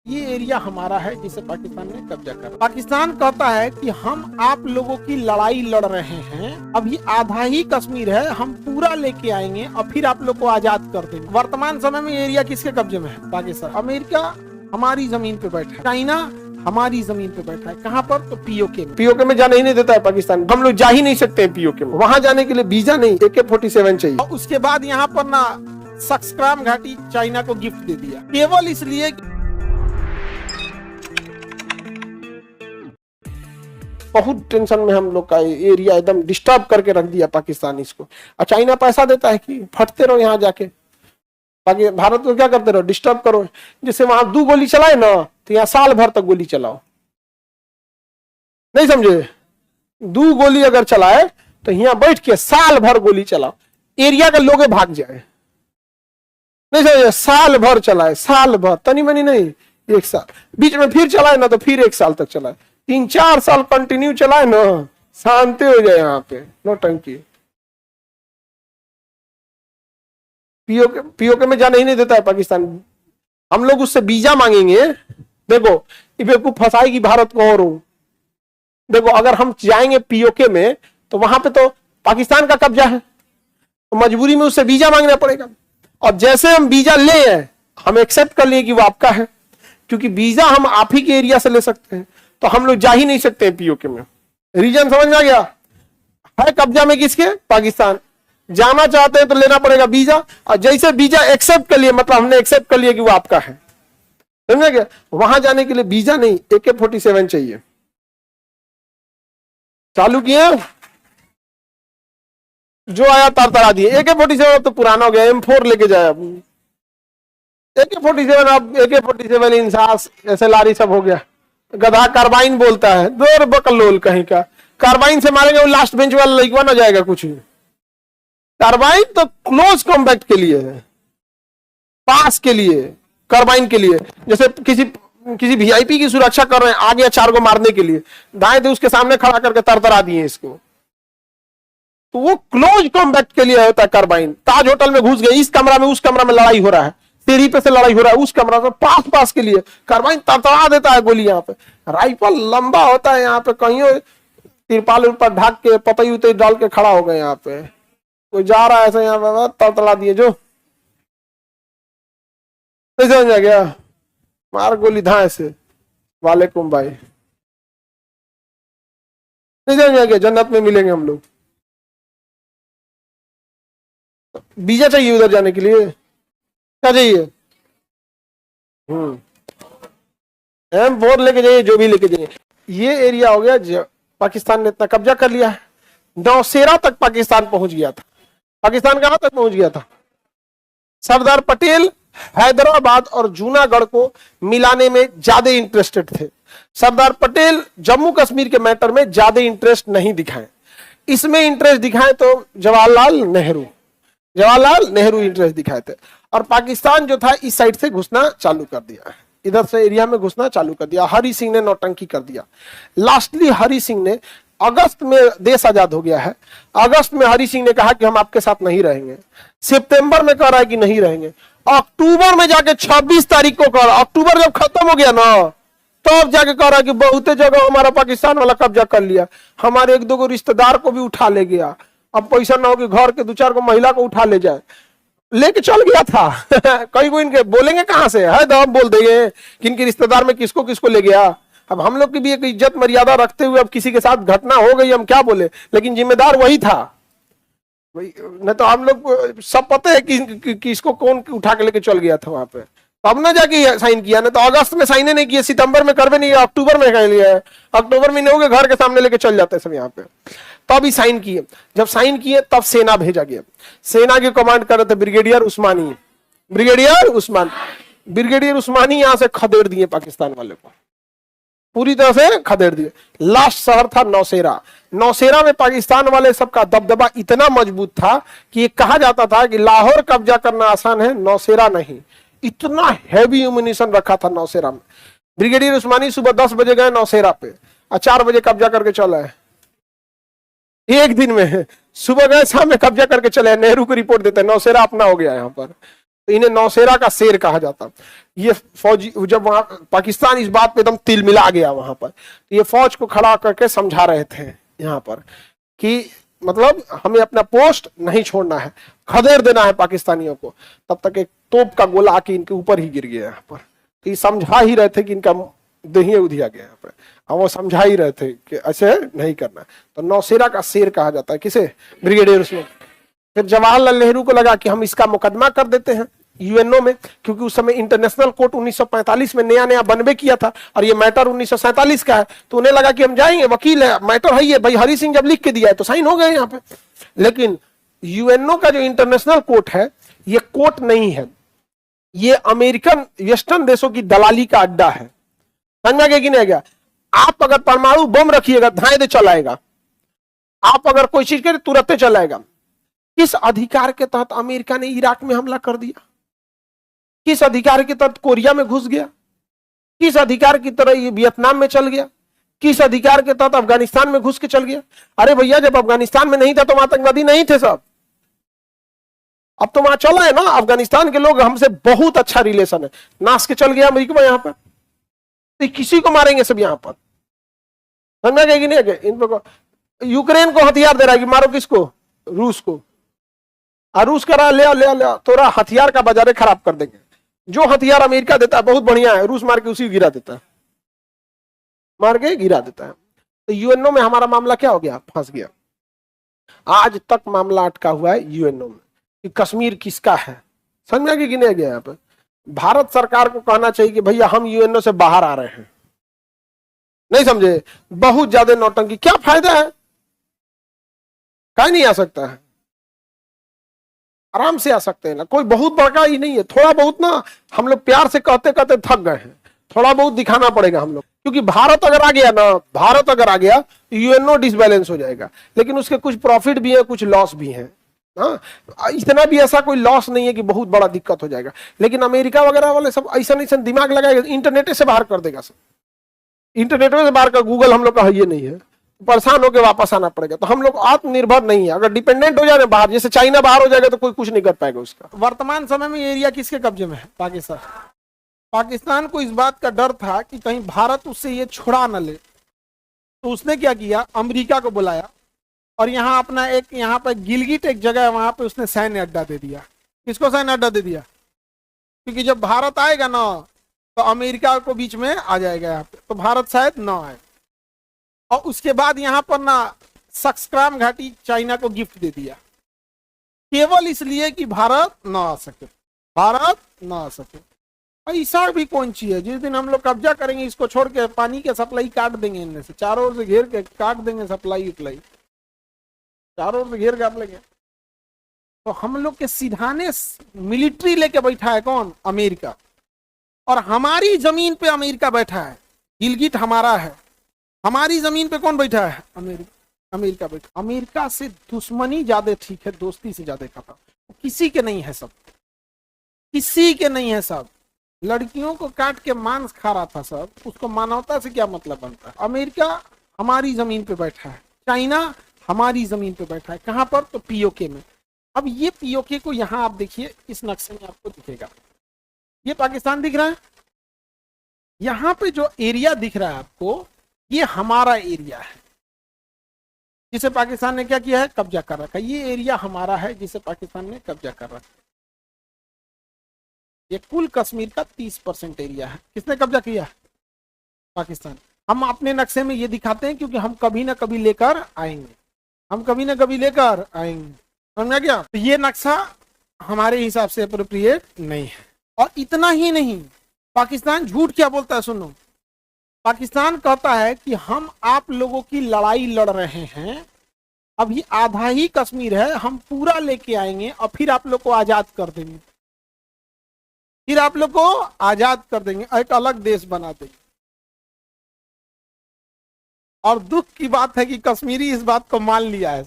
ये एरिया हमारा है जिसे पाकिस्तान ने कब्जा कर। पाकिस्तान कहता है कि हम आप लोगों की लड़ाई लड़ रहे हैं, अभी आधा ही कश्मीर है, हम पूरा लेके आएंगे और फिर आप लोग को आजाद कर देंगे। वर्तमान समय में ये एरिया किसके कब्जे में है? पाकिस्तान। अमेरिका हमारी जमीन पे बैठा है, चाइना हमारी जमीन पे बैठा है। कहाँ पर? तो पीओके में। पीओके में जाने ही नहीं देता है पाकिस्तान। हम लोग जा ही नहीं सकते हैं पीओके में। वहां जाने के लिए वीजा नहीं, AK-47 चाहिए। और उसके बाद यहाँ पर ना सक्सक्राम घाटी चाइना को गिफ्ट दे दिया, केवल इसलिए बहुत टेंशन में हम लोग का एरिया एकदम डिस्टर्ब करके रख दिया पाकिस्तान इसको। और चाइना पैसा देता है कि फटते रहो यहाँ जाके, बाकी भारत को क्या करते रहो, डिस्टर्ब करो। जैसे वहां 2 गोली चलाए ना, तो यहाँ साल भर तक गोली चलाओ। नहीं समझे? 2 गोली अगर चलाए तो यहाँ बैठ के साल भर गोली चलाओ, एरिया के लोग भाग जाए। नहीं समझे? साल भर चलाए, साल भर, तनी मनी नहीं, 1 साल। बीच में फिर चलाए ना तो फिर 1 साल तक चलाए, 3-4 साल कंटिन्यू चलाए ना, शांति हो जाए यहाँ पे, नौटंकी। पीओके में जाने ही नहीं देता है पाकिस्तान। हम लोग उससे वीजा मांगेंगे, देखो ये बेवकूफ फंसाएगी भारत को। और देखो अगर हम जाएंगे पीओके में तो वहां पे तो पाकिस्तान का कब्जा है, तो मजबूरी में उससे वीजा मांगना पड़ेगा। और जैसे हम वीजा ले आए, हम एक्सेप्ट कर लिए कि वो आपका है, क्योंकि वीजा हम आप ही के एरिया से ले सकते हैं, तो हम लोग जा ही नहीं सकते हैं पीओके में। रीजन समझ में आ गया? है कब्जा में किसके? पाकिस्तान। जाना चाहते हैं तो लेना पड़ेगा वीजा, और जैसे वीजा एक्सेप्ट कर लिए, मतलब हमने एक्सेप्ट कर लिया कि वो आपका है, समझे क्या? वहां जाने के लिए वीजा नहीं, AK-47 चाहिए। चालू किए, जो आया तरतरा दिए। AK-47 तो पुराना हो गया, M4 लेके जाए। अब AK-47, अब AK-47 इंसास SLR सब हो गया। गधा कार्बाइन बोलता है, दो बकलोल कहीं का। कार्बाइन से मारेंगे वो लास्ट बेंच वाला लड़का ना जाएगा कुछ। कार्बाइन तो क्लोज कॉम्बैक्ट के लिए है, पास के लिए, कार्बाइन के लिए। जैसे किसी VIP की सुरक्षा कर रहे हैं, आ गया 4 को मारने के लिए, दाएं से उसके सामने खड़ा करके तरतरा दिए इसको, तो वो क्लोज कॉम्बैक्ट के लिए होता है कार्बाइन। ताज होटल में घुस गए, इस कमरा में उस कमरा में लड़ाई हो रहा है, सीढ़ी पे से लड़ाई हो रहा है, उस कमरा में पास के लिए कार्बाइन तरतरा देता है गोली। यहाँ पे राइफल लंबा होता है, यहाँ पे कहीं तिरपाल ऊपर ढाक के पतई उतई डाल के खड़ा हो गए। यहाँ पे कोई जा रहा है ऐसे, यहाँ पे तरतरा दिए, जो नहीं समझ आ गया, मार गोली धाए से। वालेकुम भाई, नहीं समझ आ गया? जन्नत में मिलेंगे हम लोग। वीजा चाहिए उधर जाने के लिए, क्या चाहिए? M4 लेके जाइए, जो भी लेके जाइए। ये एरिया हो गया, पाकिस्तान ने इतना कब्जा कर लिया है। नौशेरा तक पाकिस्तान पहुंच गया था। पाकिस्तान कहां तक पहुंच गया था? सरदार पटेल हैदराबाद और जूनागढ़ को मिलाने में ज्यादा इंटरेस्टेड थे। सरदार पटेल जम्मू कश्मीर के मैटर में ज्यादा इंटरेस्ट नहीं दिखाए, इसमें इंटरेस्ट दिखाए तो जवाहरलाल नेहरू इंटरेस्ट दिखाए थे। और पाकिस्तान जो था इस साइड से घुसना चालू कर दिया, इधर से एरिया में घुसना चालू कर दिया। हरि सिंह ने नौटंकी कर दिया। लास्टली हरि सिंह ने, अगस्त में देश आजाद हो गया है, अगस्त में हरि सिंह ने कहा कि हम आपके साथ नहीं रहेंगे। सितंबर में कह रहा है कि नहीं रहेंगे। अक्टूबर में जाके 26 तारीख को कह रहा, अक्टूबर जब खत्म हो गया ना, तब जाके कह रहा कि बहुत जगह हमारा पाकिस्तान वाला कब्जा कर लिया, हमारे 1-2 को रिश्तेदार को भी उठा ले गया। अब पैसा ना हो कि घर के 2-4 को महिला को उठा ले जाए, लेके चल गया था। कई को इनके बोलेंगे कहां से है, तो हम बोल देंगे कि इनके रिश्तेदार में किसको किसको ले गया। अब हम लोग की भी एक इज्जत मर्यादा रखते हुए, अब किसी के साथ घटना हो गई, हम क्या बोले, लेकिन जिम्मेदार वही था। नहीं तो हम लोग सब पता है कि किसको कौन उठा के लेके चल गया था वहां पे। अब ना जाके साइन किया, ना तो अगस्त में साइन नहीं किया, सितंबर में करवे नहीं, अक्टूबर में कर लिया है। अक्टूबर में नहीं होगा, घर के सामने लेके चल जाते सब यहाँ पे। तब ही साइन किए। जब साइन किए तब सेना भेजा गया। सेना की कमांड कर रहे थे ब्रिगेडियर उस्मानी यहाँ से खदेड़ दिए पाकिस्तान वाले को, पूरी तरह से खदेड़ दिए। लास्ट शहर था नौशेरा। नौशेरा में पाकिस्तान वाले सबका दबदबा इतना मजबूत था कि ये कहा जाता था कि लाहौर कब्जा करना आसान है, नौशेरा नहीं। इतना हैवी एम्युनिशन रखा था नौशेरा में। ब्रिगेडियर उस्मानी सुबह 10 बजे गए नौशेरा पे, और 4 बजे कब्जा करके चले आए। एक दिन में सुबह गए, शाम में कब्जा करके चले। नेहरू को रिपोर्ट देते, नौशेरा अपना हो गया यहाँ पर। तो इन्हें नौशेरा का शेर कहा जाता। ये फौजी जब वहां पाकिस्तान इस बात पे एकदम तिल मिला गया वहां पर, तो ये फौज को खड़ा करके समझा रहे थे यहाँ पर कि मतलब हमें अपना पोस्ट नहीं छोड़ना है, खदेड़ देना है पाकिस्तानियों को। तब तक एक तोप का गोला आके इनके ऊपर ही गिर गया यहाँ पर। तो ये समझा ही रहे थे कि इनका दहिया उधिया गया यहाँ पर, और वो समझा ही रहे थे कि ऐसे नहीं करना। तो नौसेरा का शेर कहा जाता है किसे, ब्रिगेडियर उसमें। फिर जवाहरलाल नेहरू को लगा कि हम इसका मुकदमा कर देते हैं यूएनओ में, क्योंकि उस समय इंटरनेशनल कोर्ट 1945 में नया नया बनबे किया था और ये मैटर 1947 का है। तो उन्हें लगा कि हम जाएंगे, वकील है, मैटर है, ये भाई हरि सिंह जब लिख के दिया है तो साइन हो गए यहाँ पे। लेकिन यूएनओ का जो इंटरनेशनल कोर्ट है ये कोर्ट नहीं है, ये अमेरिकन वेस्टर्न देशों की दलाली का अड्डा है। समझ में कि नहीं गया? आप अगर परमाणु बम रखिएगा धाए दे चलाएगा, आप अगर कोई चीज करे तुरंत चलाएगा। किस अधिकार के तहत अमेरिका ने इराक में हमला कर दिया? किस अधिकार के तहत कोरिया में घुस गया? किस अधिकार की तरह ये वियतनाम में चल गया? किस अधिकार के तहत अफगानिस्तान में घुस के चल गया? अरे भैया जब अफगानिस्तान में नहीं था तो वहां आतंकवादी नहीं थे सब, अब तो वहां चला है ना। अफगानिस्तान के लोग हमसे बहुत अच्छा रिलेशन है, नाश के चल गया अमेरिका में यहाँ पर, तो किसी को मारेंगे सब यहाँ पर। समझ गए कि नहीं गए? इन यूक्रेन को हथियार दे रहा है कि मारो किसको, रूस को। और रूस कह रहा ले तोरा हथियार का बाजार खराब कर देंगे। जो हथियार अमेरिका देता है बहुत बढ़िया है, रूस मार के उसी गिरा देता है, मार के गिरा देता है। तो यूएनओ में हमारा मामला क्या हो गया, फंस गया। आज तक मामला अटका हुआ है यूएनओ में कि कश्मीर किसका है। समझ में कि नहीं गया? यहाँ पे भारत सरकार को कहना चाहिए कि भैया हम यूएनओ से बाहर आ रहे हैं। नहीं समझे? बहुत ज्यादा नौटंकी, क्या फायदा है? कहीं नहीं आ सकता है, आराम से आ सकते हैं ना, कोई बहुत बड़का ही नहीं है। थोड़ा बहुत ना हम लोग प्यार से कहते कहते थक गए हैं, थोड़ा बहुत दिखाना पड़ेगा हम लोग, क्योंकि भारत अगर आ गया ना, भारत अगर आ गया यूएनओ डिसबैलेंस हो जाएगा। लेकिन उसके कुछ प्रॉफिट भी है, कुछ लॉस भी है। हाँ, इतना भी ऐसा कोई लॉस नहीं है कि बहुत बड़ा दिक्कत हो जाएगा। लेकिन अमेरिका वगैरह वाले सब ऐसा नहीं दिमाग लगाएगा, इंटरनेट से बाहर कर देगा सब, इंटरनेट से बाहर कर। गूगल हम लोग का ये नहीं है, परेशान होकर वापस आना पड़ेगा। तो हम लोग आत्मनिर्भर नहीं है। अगर डिपेंडेंट हो जाए बाहर, जैसे चाइना बाहर हो जाएगा तो कोई कुछ नहीं कर पाएगा उसका। वर्तमान समय में एरिया किसके कब्जे में है? पाकिस्तान। पाकिस्तान को इस बात का डर था कि कहीं भारत उससे ये छुड़ा न ले, तो उसने क्या किया, अमेरिका को बुलाया और यहाँ अपना एक, यहाँ पर गिलगिट एक जगह है, वहां पे उसने सैन्य अड्डा दे दिया। किसको सैन्य अड्डा दे दिया? क्योंकि जब भारत आएगा ना तो अमेरिका को बीच में आ जाएगा यहाँ पे, तो भारत शायद ना आए। और उसके बाद यहाँ पर ना सक्सक्राम घाटी चाइना को गिफ्ट दे दिया, केवल इसलिए कि भारत ना आ सके, भारत ना आ सके। ऐसा भी कौन चीज है? जिस दिन हम लोग कब्जा करेंगे इसको छोड़ के पानी के सप्लाई काट देंगे, इनमें से चारों ओर से घेर के काट देंगे, सप्लाई उप्लाई चारों ओर से घेर के आप लेंगे। तो हम लोग के सिधाने मिलिट्री लेके बैठा है कौन? अमेरिका। और हमारी जमीन पे अमेरिका बैठा है, गिलगिट हमारा है, हमारी जमीन पे कौन बैठा है? अमेरिका बैठा। अमेरिका से दुश्मनी ज्यादा ठीक है, दोस्ती से ज्यादा खतरा किसी के नहीं है, सब किसी के नहीं है। सब लड़कियों को काट के मांस खा रहा था सब, उसको मानवता से क्या मतलब बनता है? अमेरिका हमारी जमीन पे बैठा है, चाइना हमारी जमीन पे बैठा है। कहां पर? तो पीओके में। अब ये पीओके को यहाँ आप देखिए, इस नक्शे में आपको दिखेगा, ये पाकिस्तान दिख रहा है। यहाँ पे जो एरिया दिख रहा है आपको, ये हमारा एरिया है जिसे पाकिस्तान ने क्या किया है? कब्जा कर रखा है। ये एरिया हमारा है जिसे पाकिस्तान ने कब्जा कर रखा है। ये कुल कश्मीर का 30% एरिया है। किसने कब्जा किया? पाकिस्तान। हम अपने नक्शे में ये दिखाते हैं क्योंकि हम कभी ना कभी लेकर आएंगे, हम कभी ना कभी लेकर आएंगे। समझ गया? तो ये नक्शा हमारे हिसाब से अप्रोप्रिएट नहीं है। और इतना ही नहीं, पाकिस्तान झूठ क्या बोलता है सुनो। पाकिस्तान कहता है कि हम आप लोगों की लड़ाई लड़ रहे हैं, अभी आधा ही कश्मीर है, हम पूरा लेके आएंगे और फिर आप लोग को आजाद कर देंगे, फिर आप लोग को आजाद कर देंगे, एक अलग देश बना देंगे। और दुख की बात है कि कश्मीरी इस बात को मान लिया है।